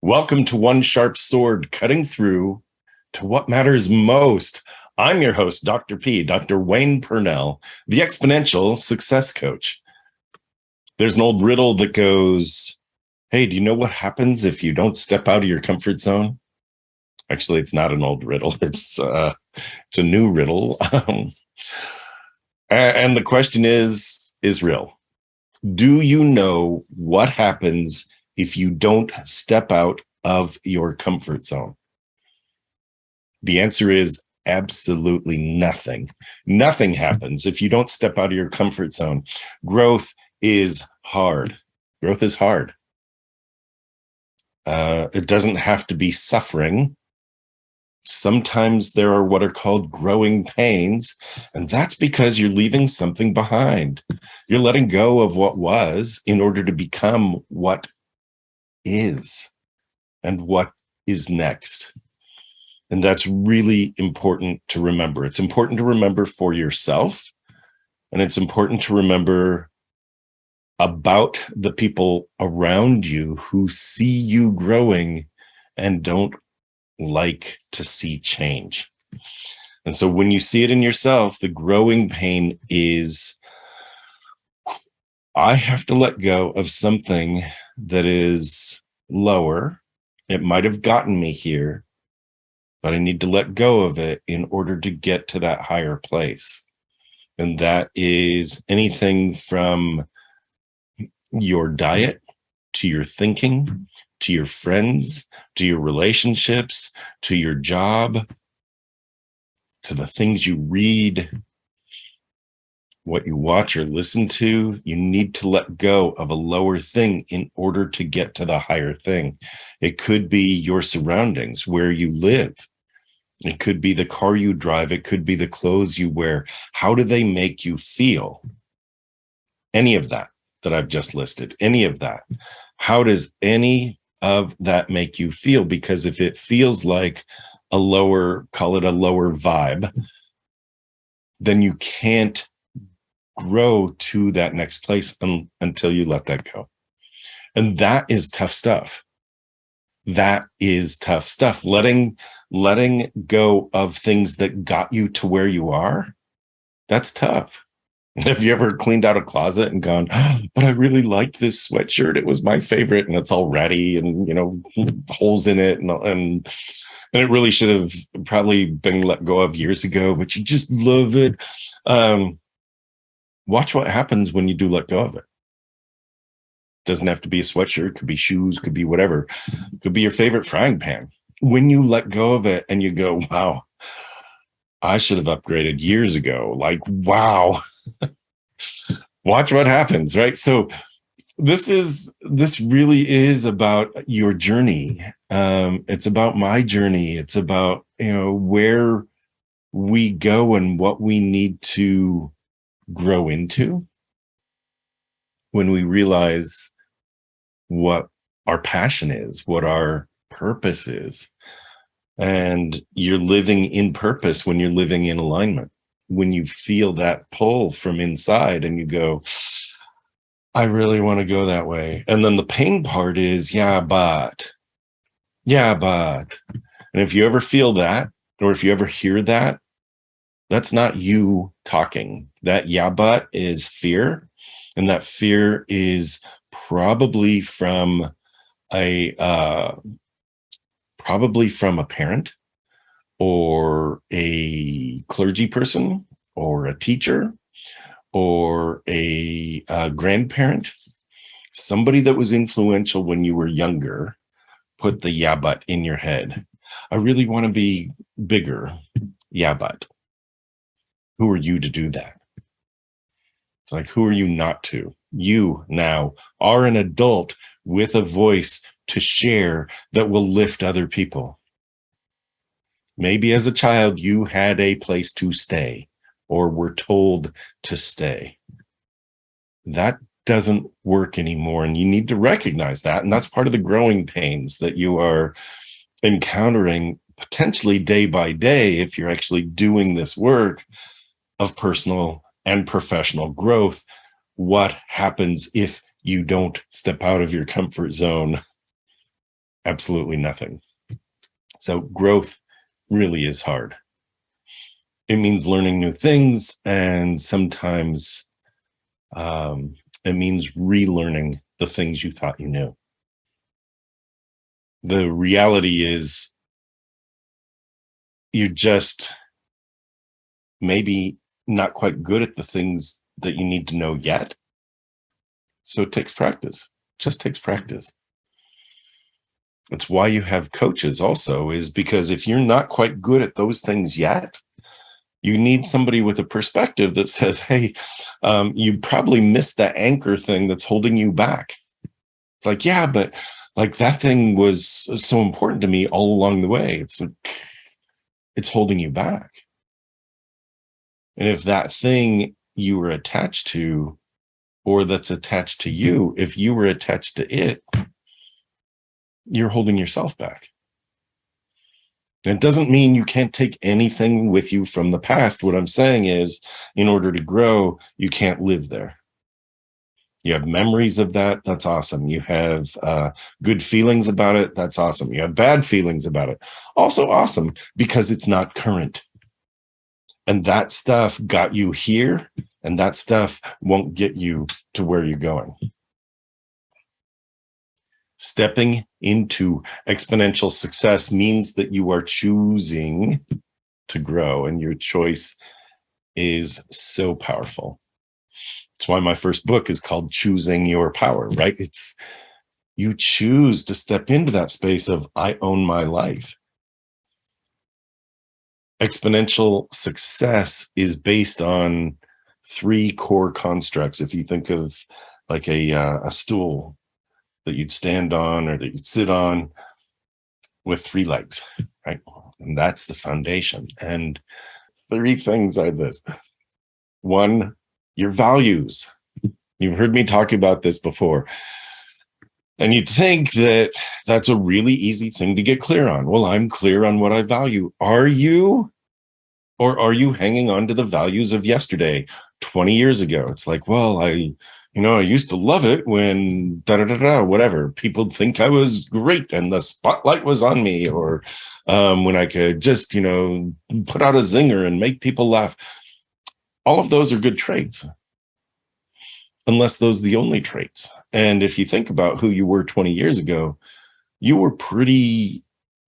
Welcome to One Sharp Sword, cutting through to what matters most. I'm your host, Dr. P, Dr. Wayne Pernell, the Exponential Success Coach. There's an old riddle that goes, hey, do you know what happens if you don't step out of your comfort zone? Actually, it's not an old riddle. It's a new riddle. And the question is real. Do you know what happens if you don't step out of your comfort zone? The answer is absolutely nothing. Nothing happens if you don't step out of your comfort zone. Growth is hard. Growth is hard. It doesn't have to be suffering. Sometimes there are what are called growing pains, and that's because you're leaving something behind. You're letting go of what was in order to become what is and what is next. And that's really important to remember. It's important to remember for yourself, and it's important to remember about the people around you who see you growing and don't like to see change. And so when you see it in yourself, the growing pain is, I have to let go of something that is lower. It might have gotten me here, but I need to let go of it in order to get to that higher place. And that is anything from your diet to your thinking, to your friends, to your relationships, to your job, to the things you read, what you watch or listen to. You need to let go of a lower thing in order to get to the higher thing. It could be your surroundings, where you live. It could be the car you drive. It could be the clothes you wear. How do they make you feel? Any of that I've just listed, any of that. How does any of that make you feel? Because if it feels like a lower, call it a lower vibe, then you can't grow to that next place until you let that go. And that is tough stuff. That is tough stuff. Letting go of things that got you to where you are, that's tough. Have you ever cleaned out a closet and gone, oh, but I really liked this sweatshirt. It was my favorite, and it's all ratty and, holes in it. And it really should have probably been let go of years ago, but you just love it. Watch what happens when you do let go of it. Doesn't have to be a sweatshirt, could be shoes, could be whatever. Could be your favorite frying pan. When you let go of it and you go, wow, I should have upgraded years ago. Like, wow. Watch what happens, right? So this really is about your journey. It's about my journey. It's about, where we go and what we need to grow into when we realize what our passion is, what our purpose is. And you're living in purpose when you're living in alignment. When you feel that pull from inside and you go, I really want to go that way. And then the pain part is, yeah, but. And if you ever feel that, or if you ever hear that, that's not you talking. That yeah, but is fear. And that fear is probably from a parent, or a clergy person, or a teacher, or a grandparent, somebody that was influential when you were younger, put the yeah, but in your head. I really want to be bigger. Yeah, but. Who are you to do that? It's like, who are you not to? You now are an adult with a voice to share that will lift other people. Maybe as a child, you had a place to stay or were told to stay. That doesn't work anymore. And you need to recognize that. And that's part of the growing pains that you are encountering potentially day by day if you're actually doing this work of personal and professional growth. What happens if you don't step out of your comfort zone? Absolutely nothing. So growth really is hard. It means learning new things, and sometimes it means relearning the things you thought you knew. The reality is you're just maybe not quite good at the things that you need to know yet. So it takes practice. Just takes practice. It's why you have coaches also, is because if you're not quite good at those things yet, you need somebody with a perspective that says, hey, you probably missed that anchor thing that's holding you back. It's like, yeah, but like that thing was so important to me all along the way. It's holding you back. And if that thing you were attached to, or that's attached to you, if you were attached to it, you're holding yourself back. And it doesn't mean you can't take anything with you from the past. What I'm saying is, in order to grow, you can't live there. You have memories of that. That's awesome. You have good feelings about it. That's awesome. You have bad feelings about it. Also awesome, because it's not current. And that stuff got you here, and that stuff won't get you to where you're going. Stepping into exponential success means that you are choosing to grow, and your choice is so powerful. That's why my first book is called Choosing Your Power, right? It's you choose to step into that space of I own my life. Exponential success is based on 3 core constructs. If you think of like a stool that you'd stand on or that you'd sit on with 3 legs, right? And that's the foundation. And 3 things are this. 1, your values. You've heard me talk about this before. And you'd think that that's a really easy thing to get clear on. Well, I'm clear on what I value. Are you? Or are you hanging on to the values of yesterday, 20 years ago? It's like, well, I used to love it when whatever. People think I was great and the spotlight was on me, or when I could just, put out a zinger and make people laugh. All of those are good traits, unless those are the only traits. And if you think about who you were 20 years ago, you were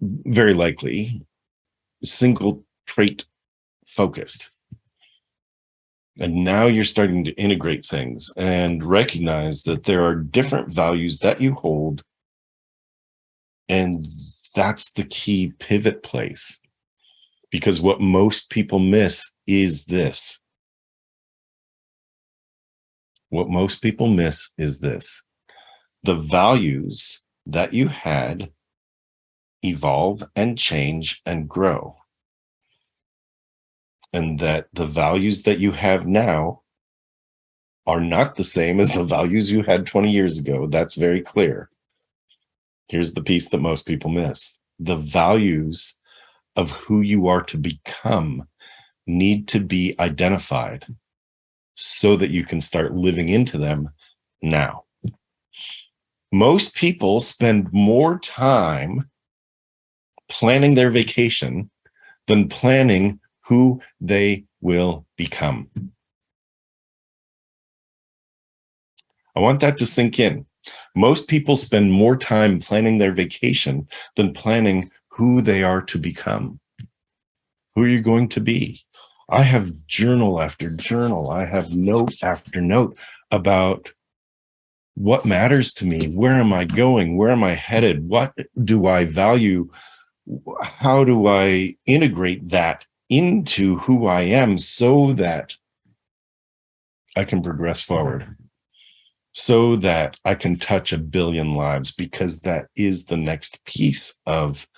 very likely single trait focused. And now you're starting to integrate things and recognize that there are different values that you hold. And that's the key pivot place. Because what most people miss is this. What most people miss is this. The values that you had evolve and change and grow. And that the values that you have now are not the same as the values you had 20 years ago. That's very clear. Here's the piece that most people miss. The values of who you are to become need to be identified so that you can start living into them now. Most people spend more time planning their vacation than planning who they will become. I want that to sink in. Most people spend more time planning their vacation than planning who they are to become. Who are you going to be? I have journal after journal. I have note after note about what matters to me. Where am I going? Where am I headed? What do I value? How do I integrate that into who I am so that I can progress forward, so that I can touch 1 billion lives? Because that is the next piece of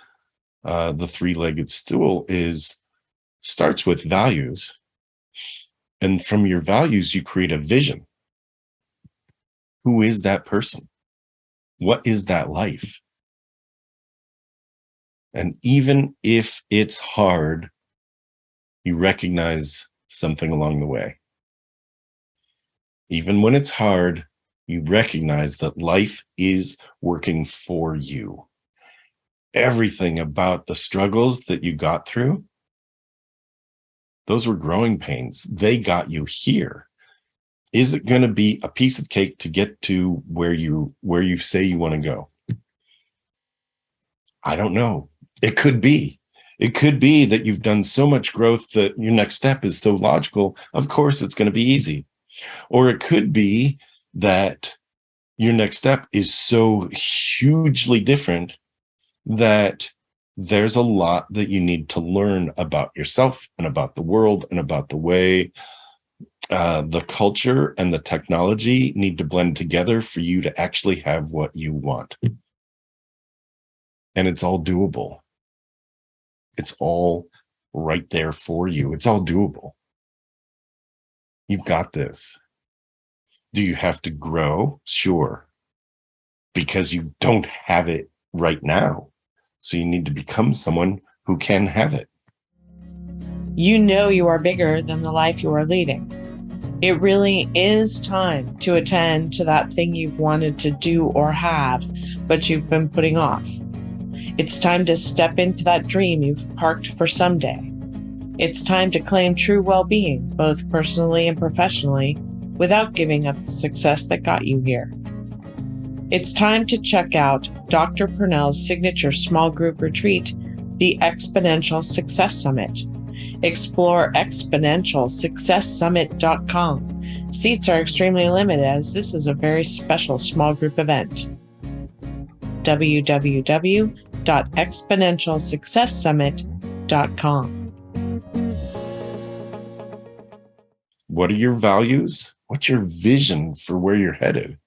the 3-legged stool. Starts with values. And from your values, you create a vision. Who is that person? What is that life? And even if it's hard, you recognize something along the way. Even when it's hard, you recognize that life is working for you. everything about the struggles that you got through, those were growing pains. They got you here. Is it going to be a piece of cake to get to where you say you want to go? I don't know. It could be. It could be that you've done so much growth that your next step is so logical. Of course, it's going to be easy. Or it could be that your next step is so hugely different that there's a lot that you need to learn about yourself and about the world and about the way the culture and the technology need to blend together for you to actually have what you want. And it's all doable. It's all right there for you. It's all doable. You've got this. Do you have to grow? Sure. Because you don't have it right now. So you need to become someone who can have it. You know you are bigger than the life you are leading. It really is time to attend to that thing you've wanted to do or have, but you've been putting off. It's time to step into that dream you've parked for someday. It's time to claim true well-being, both personally and professionally, without giving up the success that got you here. It's time to check out Dr. Pernell's signature small group retreat, the Exponential Success Summit. Explore exponentialsuccesssummit.com. Seats are extremely limited as this is a very special small group event. www.exponentialsuccesssummit.com. What are your values? What's your vision for where you're headed?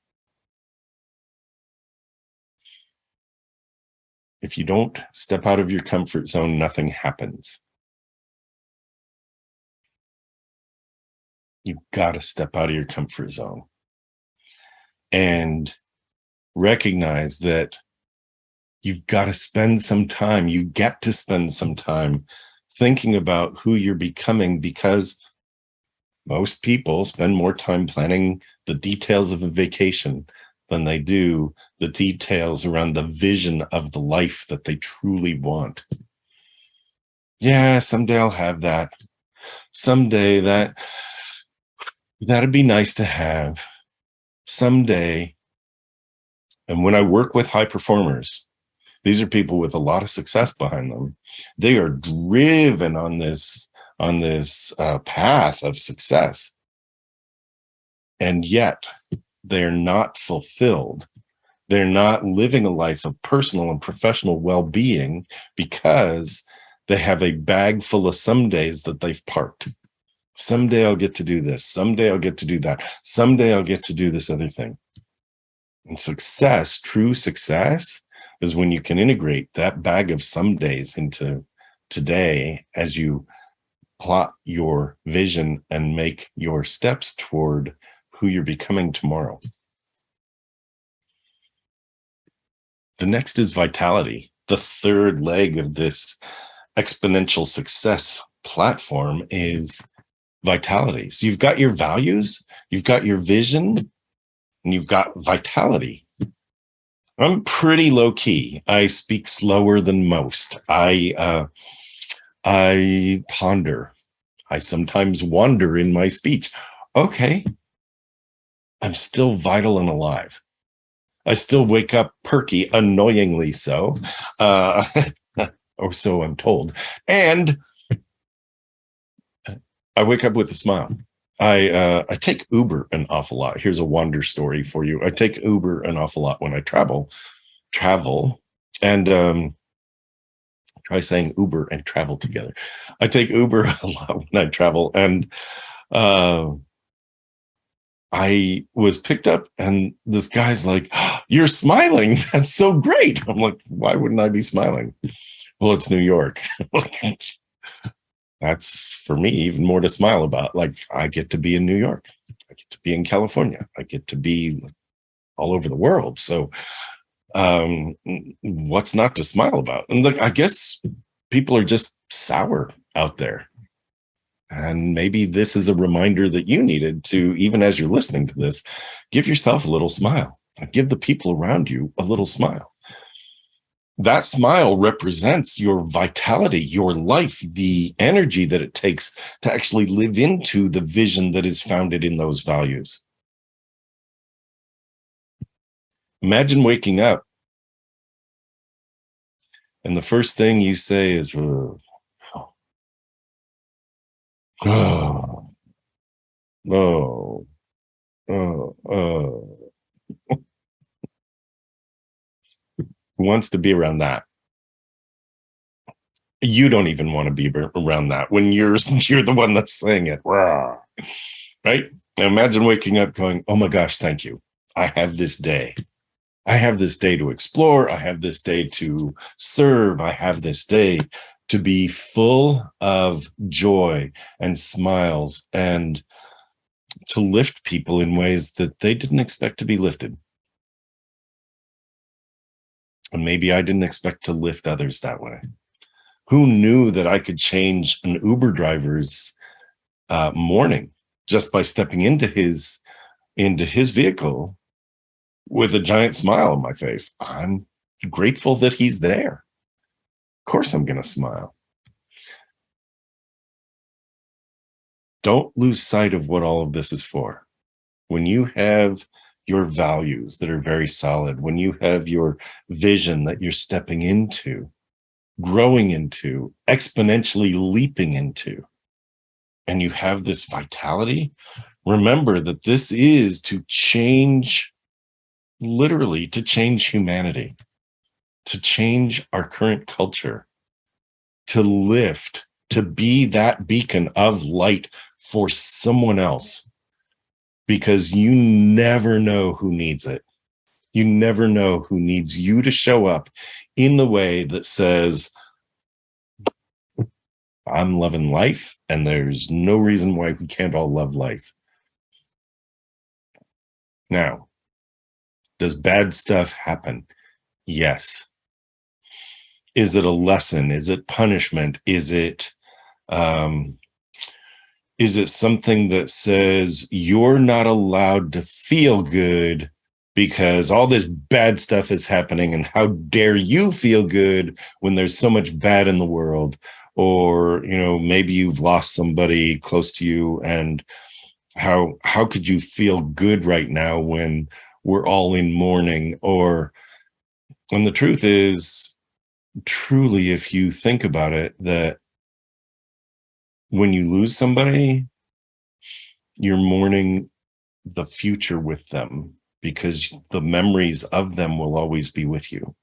If you don't step out of your comfort zone, nothing happens. You've got to step out of your comfort zone and recognize that you've got to spend some time. You get to spend some time thinking about who you're becoming, because most people spend more time planning the details of a vacation than they do the details around the vision of the life that they truly want. Yeah, someday I'll have that. Someday that'd be nice to have. Someday. And when I work with high performers, these are people with a lot of success behind them. They are driven on this path of success. And yet they're not fulfilled. They're not living a life of personal and professional well-being because they have a bag full of somedays that they've parked. Someday I'll get to do this. Someday I'll get to do that. Someday I'll get to do this other thing. And success, true success, is when you can integrate that bag of somedays into today as you plot your vision and make your steps toward who you're becoming tomorrow. The next is vitality. The third leg of this exponential success platform is vitality. So you've got your values, you've got your vision, and you've got vitality. I'm pretty low key. I speak slower than most. I ponder. I sometimes wander in my speech. Okay. I'm still vital and alive. I still wake up perky, annoyingly so, or so I'm told. And I wake up with a smile. I take Uber an awful lot. Here's a wander story for you. I take Uber an awful lot when I travel, and try saying Uber and travel together. I take Uber a lot when I travel, and I was picked up, and this guy's like, "Oh, you're smiling. That's so great." I'm like, why wouldn't I be smiling? Well, it's New York. That's for me even more to smile about. Like, I get to be in New York. I get to be in California. I get to be all over the world. So what's not to smile about? And look, I guess people are just sour out there. And maybe this is a reminder that you needed to, even as you're listening to this, give yourself a little smile. Give the people around you a little smile. That smile represents your vitality, your life, the energy that it takes to actually live into the vision that is founded in those values. Imagine waking up and the first thing you say is, oh, oh, oh, oh. Who wants to be around that? You don't even want to be around that when you're the one that's saying it, right? Now imagine waking up going, oh my gosh, thank you. I have this day. I have this day to explore. I have this day to serve. I have this day to be full of joy and smiles and to lift people in ways that they didn't expect to be lifted. And maybe I didn't expect to lift others that way. Who knew that I could change an Uber driver's morning just by stepping into his vehicle with a giant smile on my face? I'm grateful that he's there. Of course I'm going to smile. Don't lose sight of what all of this is for. When you have your values that are very solid, when you have your vision that you're stepping into, growing into, exponentially leaping into, and you have this vitality, remember that this is to change, literally to change humanity, to change our current culture, to lift, to be that beacon of light for someone else, because you never know who needs it. You never know who needs you to show up in the way that says, I'm loving life, and there's no reason why we can't all love life. Now, does bad stuff happen? Yes. Is it a lesson? Is it punishment? Is it something that says you're not allowed to feel good because all this bad stuff is happening, and how dare you feel good when there's so much bad in the world? Or, maybe you've lost somebody close to you, and how could you feel good right now when we're all in mourning? And the truth is, truly, if you think about it, that when you lose somebody, you're mourning the future with them, because the memories of them will always be with you.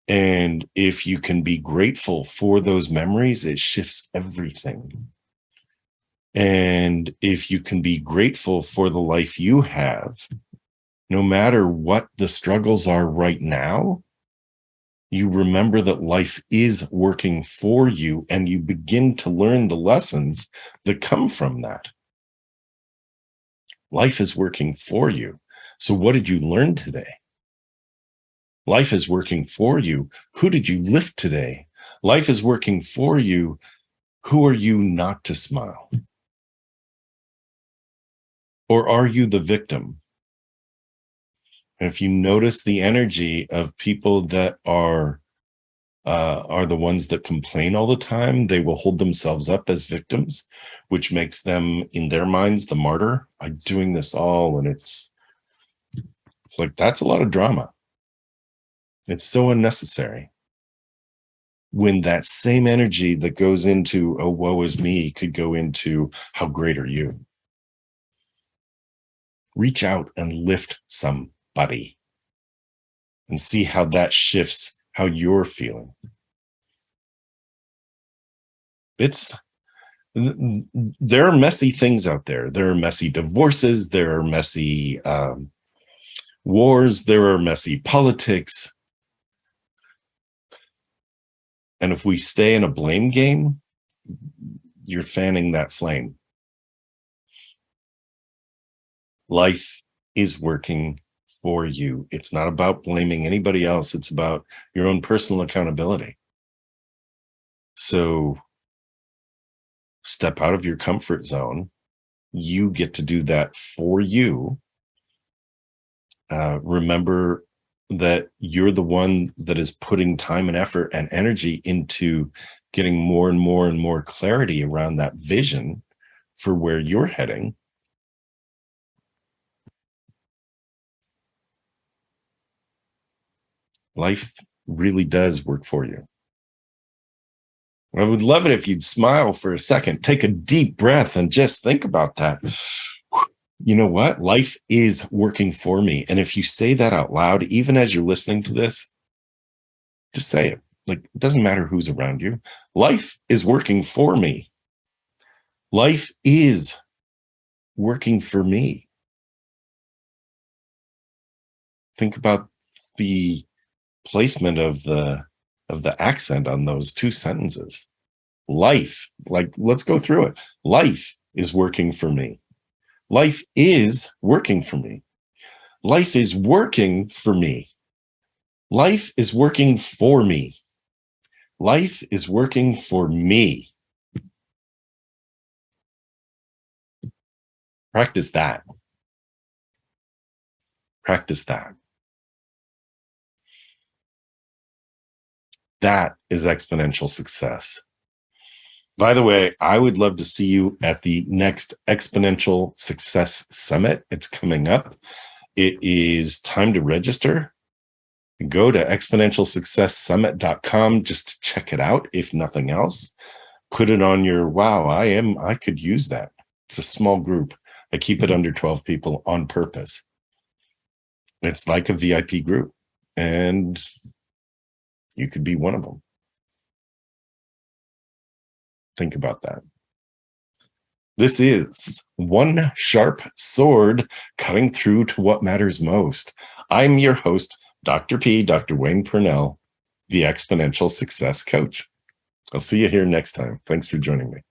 And if you can be grateful for those memories, it shifts everything. And if you can be grateful for the life you have, no matter what the struggles are right now, you remember that life is working for you, and you begin to learn the lessons that come from that. Life is working for you. So what did you learn today? Life is working for you. Who did you lift today? Life is working for you. Who are you not to smile? Or are you the victim? And if you notice the energy of people that are the ones that complain all the time, they will hold themselves up as victims, which makes them, in their minds, the martyr. I'm doing this all, and it's like, that's a lot of drama. It's so unnecessary. When that same energy that goes into, oh, woe is me, could go into, how great are you? Reach out and lift somebody and see how that shifts how you're feeling. There are messy things out there. There are messy divorces. There are messy wars. There are messy politics. And if we stay in a blame game, you're fanning that flame. Life is working for you. It's not about blaming anybody else. It's about your own personal accountability. So step out of your comfort zone. You get to do that for you. Remember that you're the one that is putting time and effort and energy into getting more and more and more clarity around that vision for where you're heading, life really does work for you. I would love it if you'd smile for a second, take a deep breath, and just think about that. You know what? Life is working for me. And if you say that out loud, even as you're listening to this, just say it. Like, it doesn't matter who's around you. Life is working for me. Life is working for me. Think about the placement of the accent on those two sentences. Life, like, let's go through it. Life is working for me. Life is working for me. Life is working for me. Life is working for me. Life is working for me. Practice that. Practice that. That is exponential success. By the way, I would love to see you at the next Exponential Success Summit. It's coming up. It is time to register. Go to exponentialsuccesssummit.com just to check it out, if nothing else. Put it on your, wow, I could use that. It's a small group. I keep it under 12 people on purpose. It's like a VIP group, and you could be one of them. Think about that. This is one sharp sword cutting through to what matters most. I'm your host, Dr. P, Dr. Wayne Pernell, the Exponential Success Coach. I'll see you here next time. Thanks for joining me.